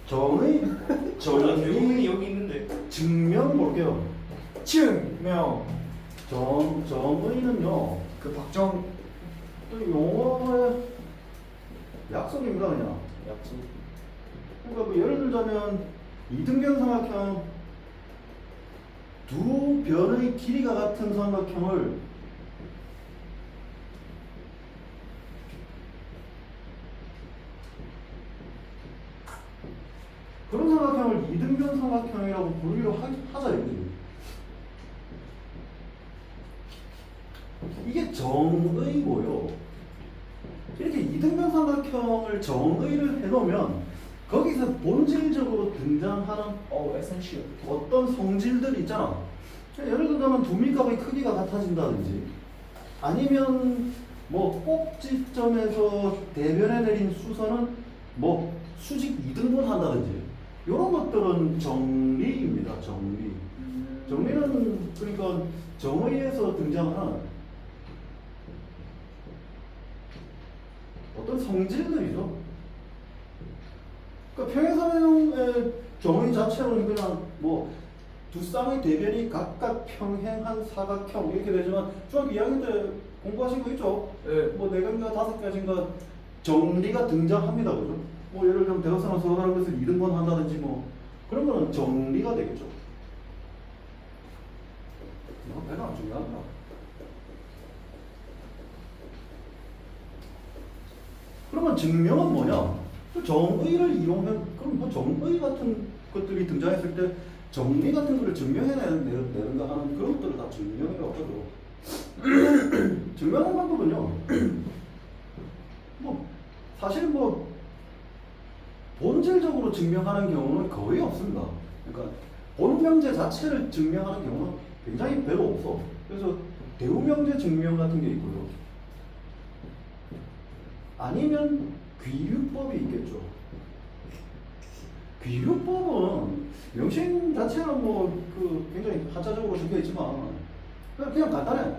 정의 결국은 여기 있는데. 증명 볼게요. 증명. 정의는요. 그 박정 또 용어의 약속입니다 그냥. 약속. 그러니까 뭐 예를 들자면 이등변 삼각형 두 변의 길이가 같은 삼각형을 그런 삼각형을 이등변 삼각형이라고 부르기로 하자 이거지. 이게 정의고요. 이렇게 이등변 삼각형을 정의를 해놓으면 거기서 본질적으로 등장하는 에센셜. 어떤 성질들이 있잖아. 예를 들자면 두 밀값의 크기가 같아진다든지, 아니면 뭐 꼭지점에서 대변에 내린 수선은 뭐 수직 2등분 한다든지, 이런 것들은 정리입니다. 정리. 정리는 그러니까 정의에서 등장하는 어떤 성질들이죠. 그러니까 평행삼각형의 정의 자체로는 그냥 뭐 두 쌍의 대변이 각각 평행한 사각형 이렇게 되지만 중학교 2학년 때 공부하신 거 있죠? 네. 뭐 4가지인가 5가지인가 정리가 등장합니다. 그죠? 뭐 예를 들면 대각선을 서로 다른 것을 2등분 한다든지 뭐 그런 거는 정리가 되겠죠. 별로 안 중요합니다. 그러면 증명은 뭐냐? 정의를 이용한, 그럼 뭐 정의 같은 것들이 등장했을 때 정리 같은 거를 증명해내는가 하는 그런 것들을 다 증명이라고 하죠. 증명하는 방법은요, 뭐, 사실 뭐, 본질적으로 증명하는 경우는 거의 없습니다. 그러니까, 본명제 자체를 증명하는 경우는 굉장히 별로 없어. 그래서, 대우명제 증명 같은 게 있고요. 아니면 귀류법이 있겠죠. 귀류법은 명칭 자체는 뭐 그 굉장히 한자적으로 적혀 있지만 그냥 간단해.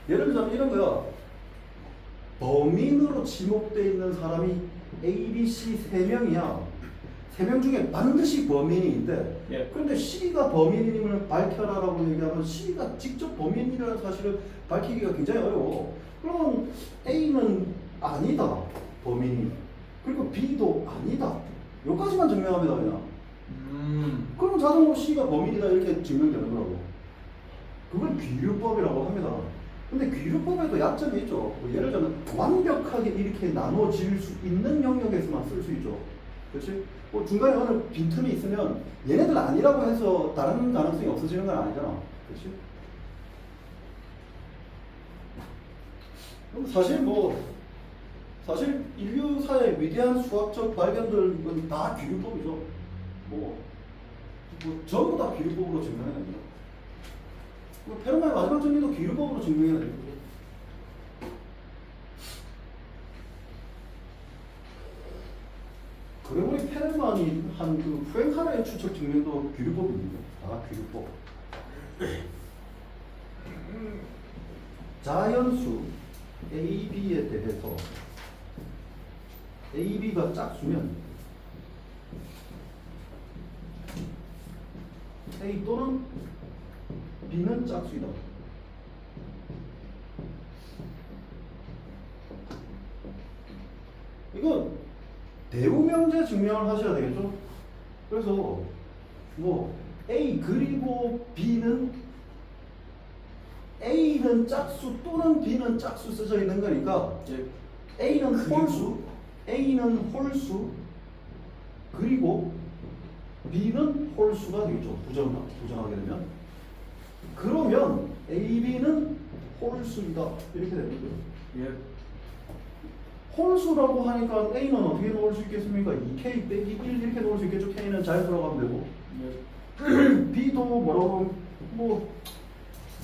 예를 들자면 이런 거야. 범인으로 지목되어 있는 사람이 A, B, C 3명이야. 3명 중에 반드시 범인이 있대. 예. 그런데 C가 범인임을 밝혀라라고 얘기하면 C가 직접 범인이라는 사실을 밝히기가 굉장히 어려워. 그러면 A는 아니다, 범인이. 그리고 B도 아니다. 여기까지만 증명합니다, 그냥. 그럼 자동으로 C가 범인이다 이렇게 증명되는 거라고. 그걸 귀류법이라고 합니다. 근데 귀류법에도 약점이 있죠. 뭐 예를 들면 완벽하게 이렇게 나눠질 수 있는 영역에서만 쓸 수 있죠. 그렇지? 뭐 중간에 어느 빈틈이 있으면 얘네들 아니라고 해서 다른 가능성이 없어지는 건 아니잖아. 그렇지? 사실 인류사의 위대한 수학적 발견들은 다 귀류법이죠. 뭐 전부 다 귀류법으로 증명해냅니다. 페르마의 마지막 정리도 귀류법으로 증명해냅니다. 그레고리 페르만이 한 그 푸엥카라의 추측 증명도 귀류법입니다. 다 귀류법. 자연수 A, B에 대해서 A, B가 짝수면 A 또는 B는 짝수이다. 이거 대우명제 증명을 하셔야 되겠죠? 그래서 뭐 A 그리고 A는 짝수 또는 B는 짝수 써져 있는 거니까 A는 홀수 그리고 B는 홀수가 되겠죠. 부정하게 되면. 그러면 A, B는 홀수이다 이렇게 되는 거예요. 예. 홀수라고 하니까 A는 어떻게 넣을 수 있겠습니까? 2K 빼기 1 이렇게 넣을 수 있겠죠. K는 자연수라고 하면 되고. 예. B도 뭐라고 하면 뭐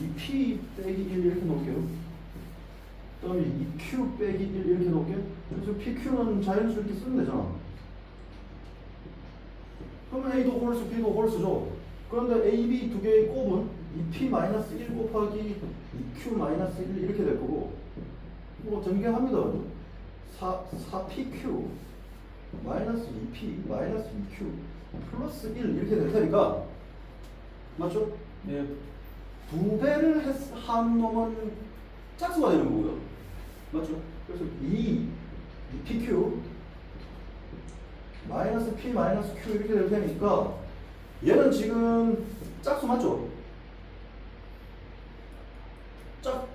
2P 빼기 1 이렇게 넣을게요. 그 다음에 2Q 빼기 1 이렇게 넣을게요. 그래서 PQ는 자연수 이렇게 쓰면 되잖아. 그러면 A도 홀수, B도 홀수죠. 그런데 A, B 두 개의 곱은 2P-1 곱하기 2Q-1 이렇게 될 거고 뭐 전개합니다. 4pq 마이너스 2p 마이너스 2q 플러스 1 이렇게 될 테니까 맞죠? 네. 두 배를 한 놈은 짝수가 되는 거고요. 맞죠? 그래서 2pq 마이너스 p 마이너스 q 이렇게 될 테니까 얘는 지금 짝수 맞죠?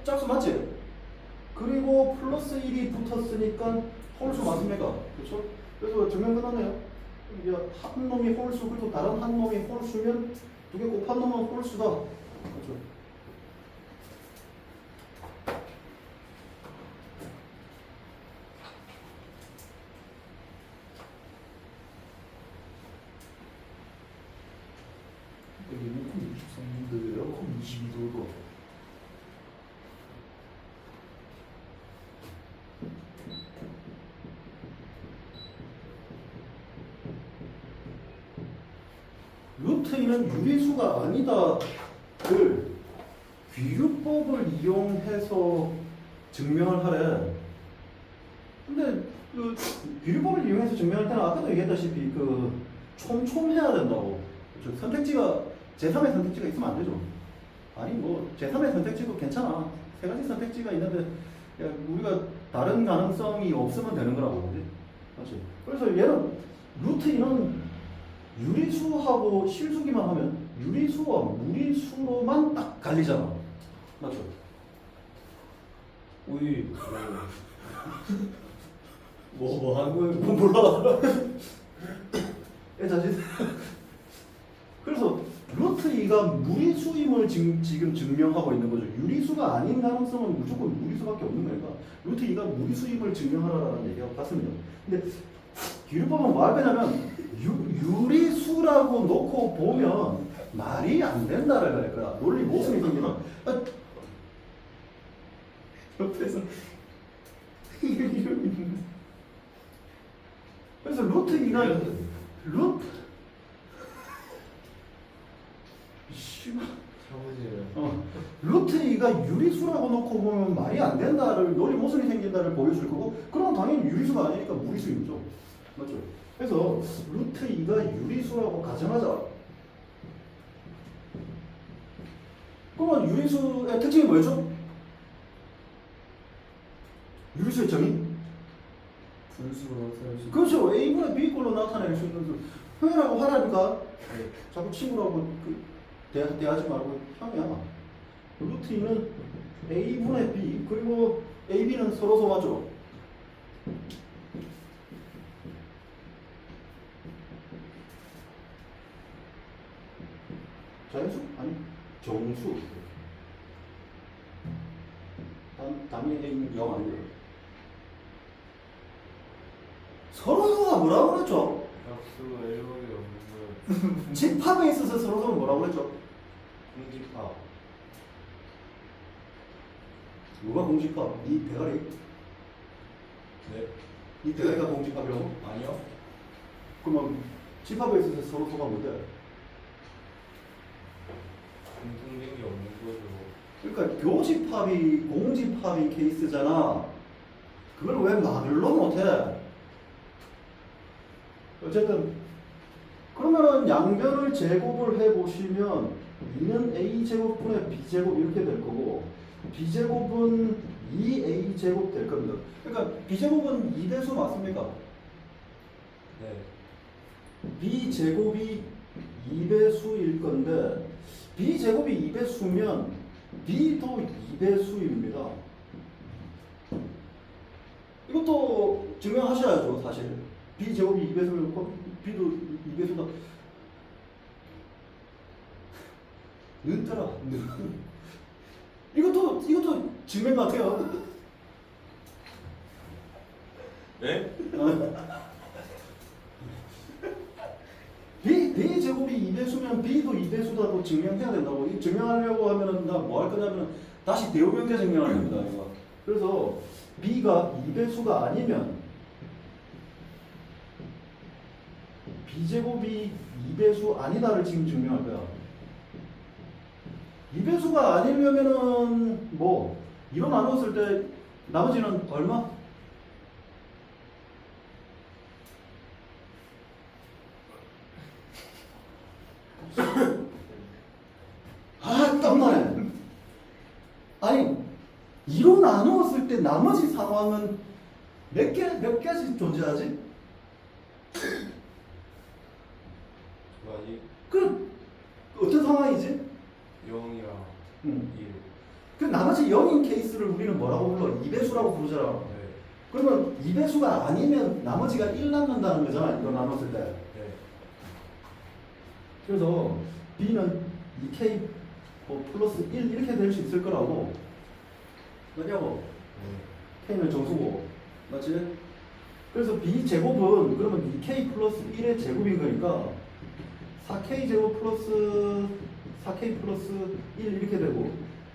짝수 맞지? 그리고 플러스 1이 붙었으니까 홀수 맞습니까? 그렇죠? 그래서 증명 끝났네요. 이제 한 놈이 홀수 그리고 다른 한 놈이 홀수면 두 개 곱한 놈은 홀수다. 그렇죠? 리모컨 23인데 에어컨 22도고. 루트 2는 유리수가 아니다를 귀유법을 이용해서 증명을 하래. 근데 그 귀유법을 이용해서 증명할 때는 아까도 얘기했다시피 그 촘촘해야 된다고. 그렇죠? 선택지가 제3의 선택지가 있으면 안 되죠. 아니 뭐 제3의 선택지도 괜찮아. 세 가지 선택지가 있는데 야, 우리가 다른 가능성이 없으면 되는 거라고. 그지? 맞지? 그래서 얘는 루트 2는 유리수하고 실수기만 하면 유리수와 무리수로만 딱 갈리잖아. 맞죠? 오이. 뭐 하는 거야? 뭐 몰라. 애 자신. 그래서 루트 2가 무리수임을 지금 증명하고 있는 거죠. 유리수가 아닌 가능성은 무조건 무리수밖에 없는 거니까 루트 2가 무리수임을 증명하라는 얘기가 같습니다. 근데 기류법은 뭐 할 거냐면 유리수라고 놓고 보면 말이 안 된다를 할 거야. 논리 모순이 생기면 옆에서 그래서 루트 2가 루트 루트 2가 유리수라고 놓고 보면 말이 안 된다를 논리 모순이 생긴다를 보여줄 거고 그럼 당연히 유리수가 아니니까 무리수이죠. 맞죠? 그래서 루트 2가 유리수라고 가정하자. 그러면 유리수의 특징이 뭐였죠? 유리수의 정의? 분수로 나타낼 수. 그렇죠. A분의 B꼴로 나타낼 수 있는 수. 형이라고 하라니까. 자꾸 친구라고 대하지 말고 형이야. 루트 2는 A분의 B 그리고 AB는 서로 맞죠? 자연수? 아니 정수. 단위 A는 0 아니에요. 서로가 뭐라고 그랬죠? 값수가 1밖에 없는 건 집합에 있어서 서로가 뭐라고 그랬죠? 공집합. 누가 공집합? 네 대가리? 네? 네 대가리가 공집합이라고? 아니요? 그러면 집합에 있어서 서로가 뭔데? 공통된 게 없는 거죠. 그러니까 교집합이 공집합인 케이스잖아. 그걸 왜 말로 못해? 어쨌든 그러면은 양변을 제곱을 해보시면 2는 a제곱분의 b제곱 이렇게 될 거고 b제곱은 2a제곱 될 겁니다. 그러니까 b제곱은 2배수 맞습니까? 네. b제곱이 2배수일 건데 b제곱이 2배수면 b도 2배수입니다. 이것도 증명하셔야죠, 사실. b제곱이 2배수면 b도 2배수다. 는더라. 이것도 증명 같아요. 네? b제곱이 2배수면 b도 2배수다고 증명해야 된다고. 이 증명하려고 하면은 나 뭐 할 거냐면 다시 대우변제 증명을 합니다. 이거. 그래서 b가 2배수가 아니면 b제곱이 2배수 아니다를 지금 증명할 거야. 2배수가 아니려면은 뭐 2로 나눴을 때 나머지는 얼마? 2로 나누었을 때 나머지 상황은 몇 개씩 존재하지? 두 가지 그 어떤 상황이지? 0이랑 음. 1. 그 나머지 0인 케이스를 우리는 뭐라고 불러? 2배수라고 부르잖아. 네. 그러면 2배수가 아니면 나머지가 1 남는다는 거잖아. 이거 나눴을 때. 네. 그래서 B는 2K 플러스 1 이렇게 될 수 있을 거라고. 왜냐고? 네. K는 정수고. 맞지? 그래서 B 제곱은 그러면 2K 플러스 1의 제곱인 거니까 4K 제곱 플러스 4K 플러스 1 이렇게 되고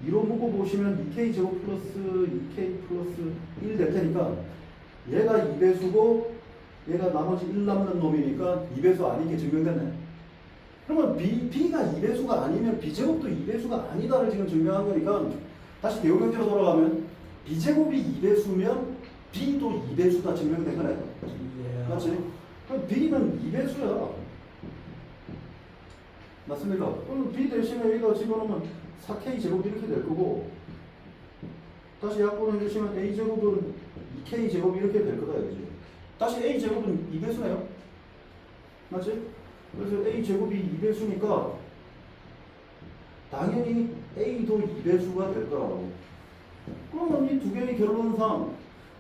2로 묶어보시면 2K 제곱 플러스 2K 플러스 1 될 테니까 얘가 2배수고 얘가 나머지 1 남는 놈이니까 2배수 아니게 증명되네. 그러면 B가 2배수가 아니면 B제곱도 2배수가 아니다를 지금 증명한 거니까 다시 대용형태로 돌아가면 B제곱이 2배수면 B도 2배수다 증명된 거네. 맞지? 그럼 B는 2배수야. 맞습니까? 그럼 B 대신에 여기다 집어넣으면 4K 제곱 이렇게 될 거고 다시 약분해 주시면 A 제곱은 2K 제곱 이렇게 될 거다 이거지. 다시 A 제곱은 2배수네요. 맞지? 그래서 A 제곱이 2배수니까 당연히 A도 2배수가 될 거라고. 그러면 이 두 개의 결론상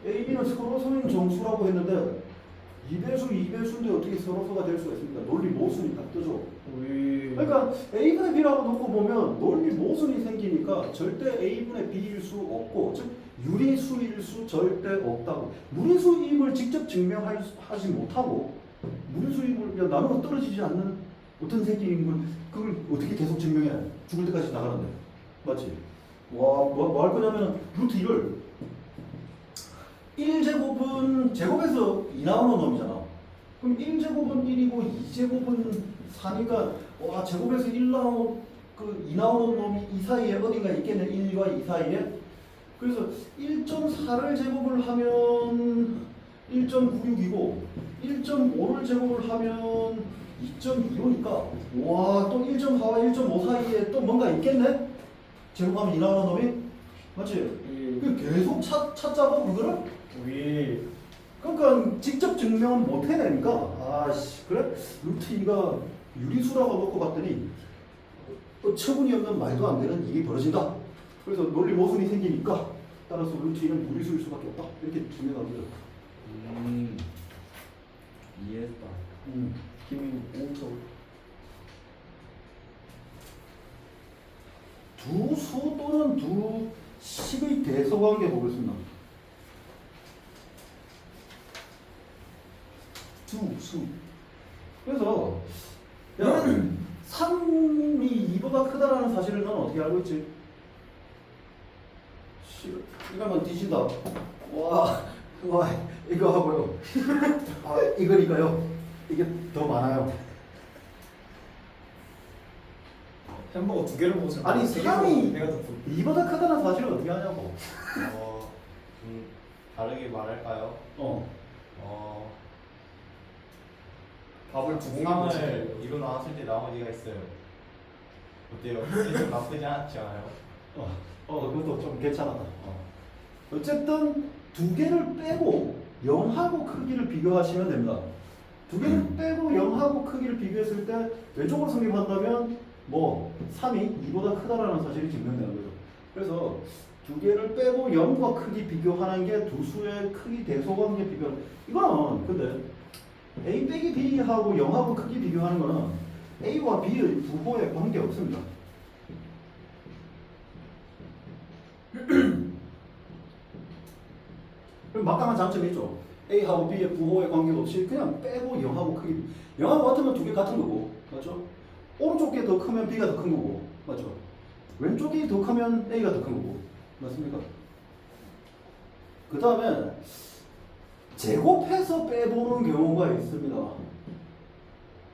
A, B는 서로서인 정수라고 했는데 2배수, 2배수인데 어떻게 서로서가 될 수가 있습니까? 논리 모순이니까 뜨죠. 그러니까 A분의 B라고 놓고 보면 논리 모순이 생기니까 절대 A분의 B일 수 없고 즉 유리수일 수 절대 없다고. 무리수임을 직접 증명하지 못하고 무리수임을 나누어 떨어지지 않는 어떤 새끼인 걸 그걸 어떻게 계속 증명해? 죽을 때까지 나가는데. 맞지? 뭐 할 거냐면 루트 1을 1제곱은 제곱에서 2 나오는 놈이잖아. 그럼 1제곱은 1이고 2제곱은 4니까 와 제곱에서 2 나오는 놈이 이 사이에 어딘가 있겠네. 1과 2 사이에. 그래서 1.4를 제곱을 하면 1.96이고 1.5를 제곱을 하면 2.25니까 와 또 1.4와 1.5 사이에 또 뭔가 있겠네. 제곱하면 2 나오는 놈이. 맞지? 그 계속 찾자고 그거를? 그러니까 직접 증명은 못 해내니까 아씨 그래? 루트 2가 유리수라고 놓고 봤더니 어처구니 없는 말도 안 되는 일이 벌어진다. 그래서 논리 모순이 생기니까 따라서 루트 2는 무리수일 수밖에 없다. 이렇게 증명합니다. 이해했다. 김이 오서 두 수 또는 두 식의 대소관계 보겠습니다. 두 수. 그래서 야 3이 2보다 크다라는 사실을 넌 어떻게 알고 있지? 이거만 뒤진다. 와 이거 하고요. 이거니까요. 이게 더 많아요. 햄버거 2개를 먹었잖아. 아니 3이 내가 더 2보다 크다는 사실을 어떻게 하냐고. 좀 다르게 말할까요? 밥을 2공기 먹었어. 3을 2로 나왔을 때 나머지가 있어요. 어때요? 좀 나쁘지 않지 않아요? 그것도 좀 괜찮았다. 어쨌든 두 개를 빼고 0하고 크기를 비교하시면 됩니다. 두 개를 빼고 0하고 크기를 비교했을 때 왼쪽으로 성립한다면 뭐 3이 2보다 크다라는 사실이 증명되는 거죠. 그래서 두 개를 빼고 0과 크기 비교하는 게 두 수의 크기 대소관계 비교. 이거는 근데 A 빼기 B하고 0하고 크기 비교하는 거는 A와 B의 부호에 관계 없습니다. 막강한 장점이 있죠. A하고 B의 부호에 관계가 없이 그냥 빼고 0하고 크기. 0하고 같으면 두 개 같은 거고, 맞죠? 오른쪽 게 더 크면 B가 더 큰 거고, 맞죠? 왼쪽이 더 크면 A가 더 큰 거고, 맞습니까? 그 다음에 제곱해서 빼보는 경우가 있습니다.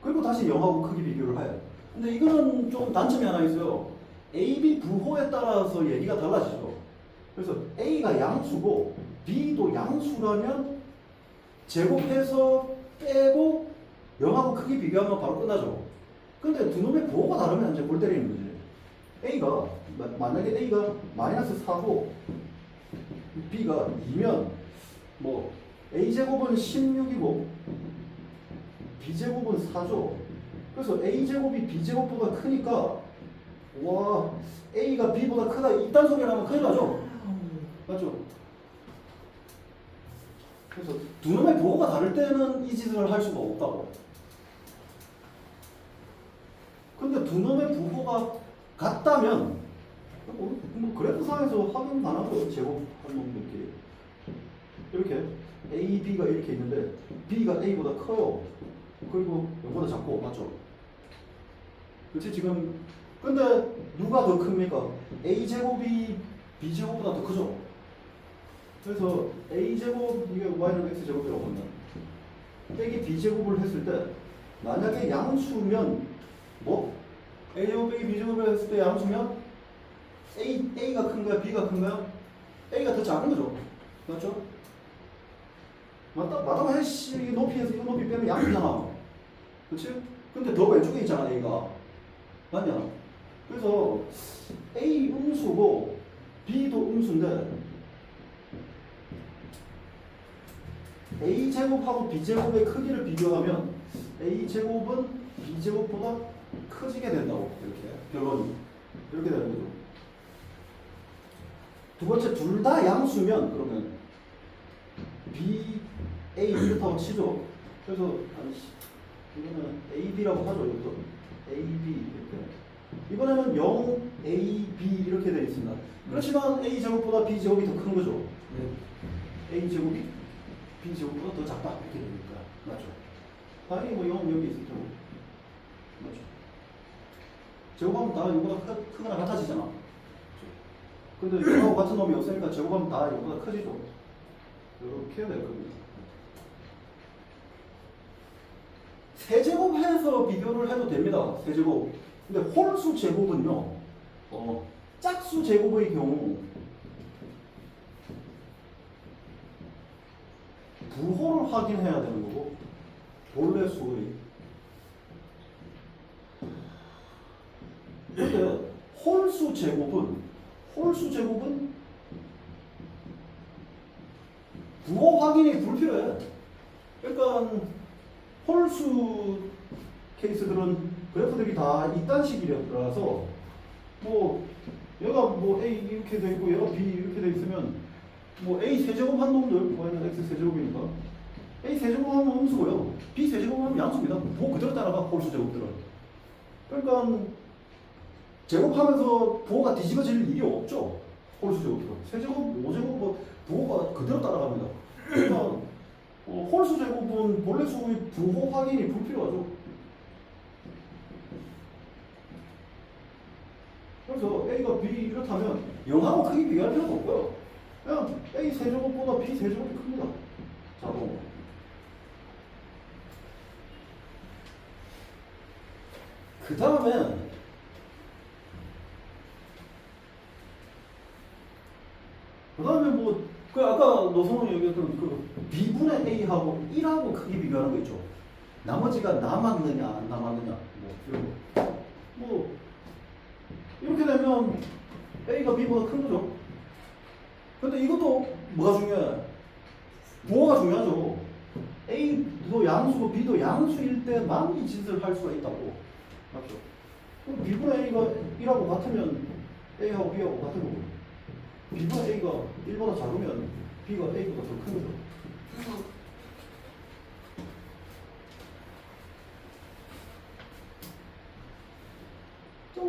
그리고 다시 0하고 크기 비교를 해요. 근데 이거는 좀 단점이 하나 있어요. A, B 부호에 따라서 얘기가 달라지죠. 그래서 A가 양수고 B도 양수라면 제곱해서 빼고 0하고 크기 비교하면 바로 끝나죠. 근데 두 놈의 부호가 다르면 이제 골 때리는 거지. A가 만약에 A가 마이너스 4고 b가 2면 뭐 a제곱은 16이고 b제곱은 4죠. 그래서 a제곱이 b제곱보다 크니까 와 a가 b보다 크다 이딴 소리를 하면 큰일 나죠. 맞죠? 그래서 두 놈의 부호가 다를 때는 이 짓을 할 수가 없다고. 근데 두 놈의 부호가 같다면 뭐 그래프상에서 확인 가능한 거예요. 제곱한 놈 이렇게 A, B가 이렇게 있는데 B가 A보다 커요. 그리고 이거보다 작고 맞죠? 그렇지 지금 근데 누가 더 큽니까? A제곱이 B제곱보다 더 크죠? 그래서 A제곱 이게 Y는 X제곱이라고 하면 빼기 B제곱을 했을 때 만약에 양수면 뭐? A제곱 빼기 B제곱을 했을 때 양수면 A가 큰 거야? B가 큰 거야? A가 더 작은 거죠? 맞죠? 맞다고 해. 이 높이에서 이 높이 빼면 양수잖아. 그치? 근데 더 왼쪽에 있잖아 A가. 맞냐? 그래서 A 음수고 B도 음수인데 A제곱하고 B제곱의 크기를 비교하면 A제곱은 B제곱보다 커지게 된다고. 이렇게 결론이 이렇게 되는 거죠. 두 번째 둘 다 양수면 그러면 B, A 이렇다고 치죠. 그래서 이거는 A, B라고 하죠. 이것도 A, B 이렇게. 이번에는 0, A, B 이렇게 되어 있습니다. 그렇지만 A 제곱보다 B 제곱이 더 큰 거죠. A 제곱이 B 제곱보다 더 작다 이렇게 되니까 맞죠. 당연히 뭐 0 여기 있을 테고 맞죠. 제곱하면 다 이거보다 크거나 같아지잖아. 근데 이거하고 같은 놈이 없으니까 제곱하면 다 이거보다 커지죠. 이렇게 될 겁니다. 세제곱해서 비교를 해도 됩니다. 세제곱. 근데 홀수 제곱은요. 짝수 제곱의 경우 부호를 확인해야 되는 거고 본래 수의. 근데 홀수 제곱은 부호 확인이 불필요해. 그러니까 홀수 케이스들은 그래프들이 다 이딴 식이라서 뭐 얘가 뭐 A 이렇게 돼 있고 얘가 B 이렇게 돼 있으면 뭐 A 세제곱 한 놈들 Y는 X 세제곱이니까 A 세제곱 하면 음수고요. B 세제곱 하면 양수입니다. 부호 그대로 따라가 홀수 제곱들은. 그러니까 제곱하면서 부호가 뒤집어질 일이 없죠. 홀수 제곱들은. 세제곱, 5제곱 뭐 부호가 그대로 따라갑니다. 그러니까 홀수 제곱은 본래 수의 부호 확인이 불필요하죠. 그래서 A가 B 이렇다면 0하고 크게 비교할 필요가 없고요. 그냥 A 세제곱보다 B 세제곱이 큽니다. 자동으로. 그 다음에 뭐 그 아까 노성훈이 얘기했던 그 B분의 A하고 1하고 크게 비교하는 거 있죠. 나머지가 남았느냐 안 남았느냐 뭐 이런 거. 뭐 이렇게 되면 A가 B보다 큰 거죠. 근데 이것도 뭐가 중요해? 부호가 중요하죠. A도 양수고 B도 양수일 때만 이 짓을 할 수가 있다고. 맞죠? 그럼 B분의 A가 1하고 같으면 A하고 B하고 같은 거고. B분의 A가 1보다 작으면 B가 A보다 더 큰 거죠.